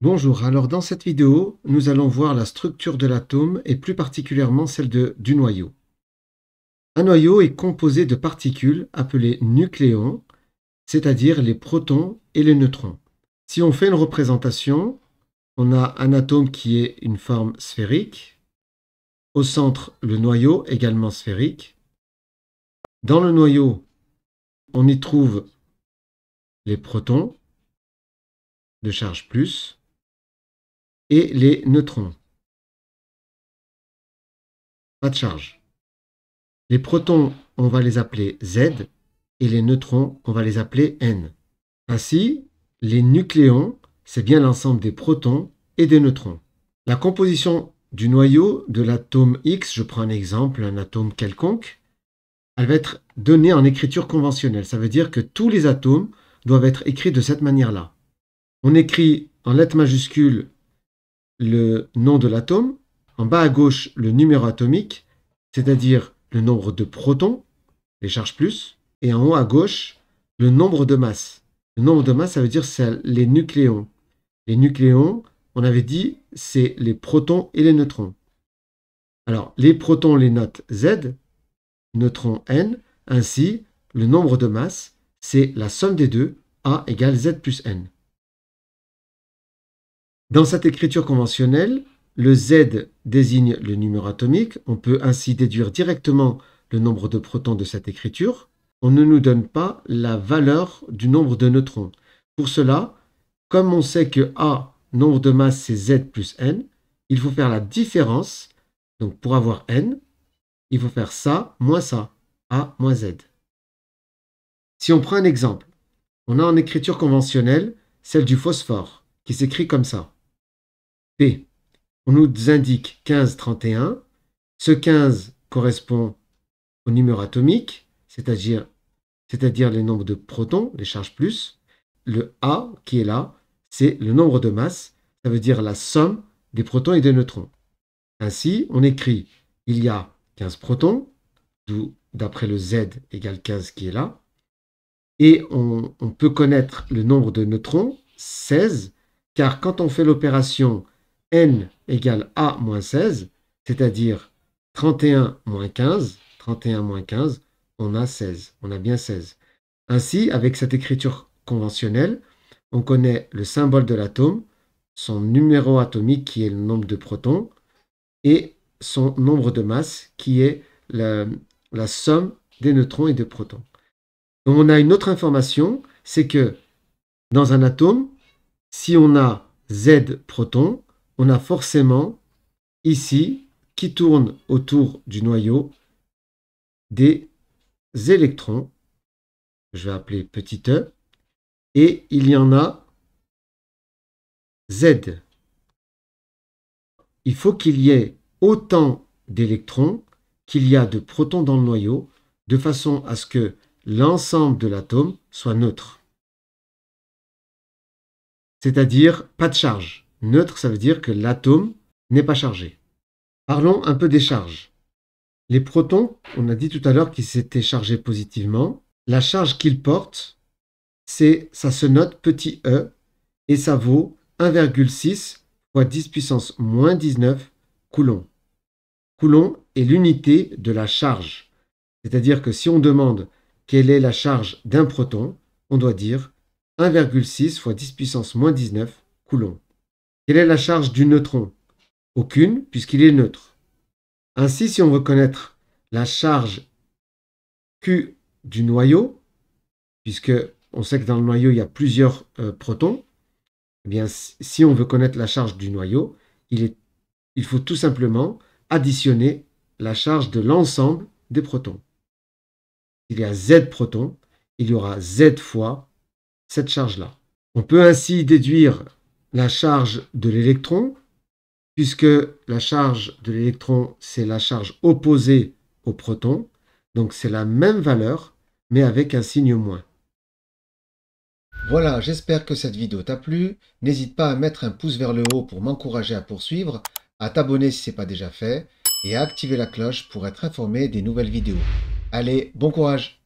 Bonjour, alors dans cette vidéo, nous allons voir la structure de l'atome et plus particulièrement celle du noyau. Un noyau est composé de particules appelées nucléons, c'est-à-dire les protons et les neutrons. Si on fait une représentation, on a un atome qui est une forme sphérique, au centre le noyau également sphérique. Dans le noyau, on y trouve les protons de charge plus et les neutrons, pas de charge. Les protons, on va les appeler Z, et les neutrons, on va les appeler N. Ainsi, les nucléons, c'est bien l'ensemble des protons et des neutrons. La composition du noyau de l'atome X, je prends un exemple, un atome quelconque, elle va être donnée en écriture conventionnelle. Ça veut dire que tous les atomes doivent être écrits de cette manière-là. On écrit en lettres majuscules le nom de l'atome, en bas à gauche le numéro atomique, c'est-à-dire le nombre de protons, les charges plus, et en haut à gauche, le nombre de masses. Le nombre de masses, ça veut dire c'est les nucléons. Les nucléons, on avait dit, c'est les protons et les neutrons. Alors, les protons, les notent Z, neutrons N, ainsi, le nombre de masses, c'est la somme des deux, A égale Z plus N. Dans cette écriture conventionnelle, le Z désigne le numéro atomique. On peut ainsi déduire directement le nombre de protons de cette écriture. On ne nous donne pas la valeur du nombre de neutrons. Pour cela, comme on sait que A, nombre de masse, c'est Z plus N, il faut faire la différence. Donc pour avoir N, il faut faire ça moins ça, A moins Z. Si on prend un exemple, on a en écriture conventionnelle celle du phosphore, qui s'écrit comme ça. P. On nous indique 15, 31. Ce 15 correspond au numéro atomique, c'est-à-dire les nombres de protons, les charges plus. Le A qui est là, c'est le nombre de masses, ça veut dire la somme des protons et des neutrons. Ainsi, on écrit il y a 15 protons, d'où d'après le Z égale 15 qui est là. Et on peut connaître le nombre de neutrons, 16, car quand on fait l'opération N égale A moins 16, c'est-à-dire 31 moins 15, on a 16, on a bien 16. Ainsi, avec cette écriture conventionnelle, on connaît le symbole de l'atome, son numéro atomique qui est le nombre de protons, et son nombre de masse qui est la somme des neutrons et des protons. Donc on a une autre information, c'est que dans un atome, si on a Z protons, on a forcément ici, qui tourne autour du noyau, des électrons, je vais appeler petit e, et il y en a Z. Il faut qu'il y ait autant d'électrons qu'il y a de protons dans le noyau, de façon à ce que l'ensemble de l'atome soit neutre. C'est-à-dire pas de charge. Neutre, ça veut dire que l'atome n'est pas chargé. Parlons un peu des charges. Les protons, on a dit tout à l'heure qu'ils étaient chargés positivement. La charge qu'ils portent, ça se note petit e, et ça vaut 1,6 fois 10 puissance moins 19 coulombs. Coulomb est l'unité de la charge. C'est-à-dire que si on demande quelle est la charge d'un proton, on doit dire 1,6 fois 10 puissance moins 19 coulombs. Quelle est la charge du neutron? Aucune, puisqu'il est neutre. Ainsi, si on veut connaître la charge Q du noyau, puisque on sait que dans le noyau, il y a plusieurs protons, eh bien, si on veut connaître la charge du noyau, il faut tout simplement additionner la charge de l'ensemble des protons. Il y a Z protons, il y aura Z fois cette charge-là. On peut ainsi déduire la charge de l'électron, puisque la charge de l'électron, c'est la charge opposée au proton, donc c'est la même valeur, mais avec un signe moins. Voilà, j'espère que cette vidéo t'a plu. N'hésite pas à mettre un pouce vers le haut pour m'encourager à poursuivre, à t'abonner si ce n'est pas déjà fait, et à activer la cloche pour être informé des nouvelles vidéos. Allez, bon courage!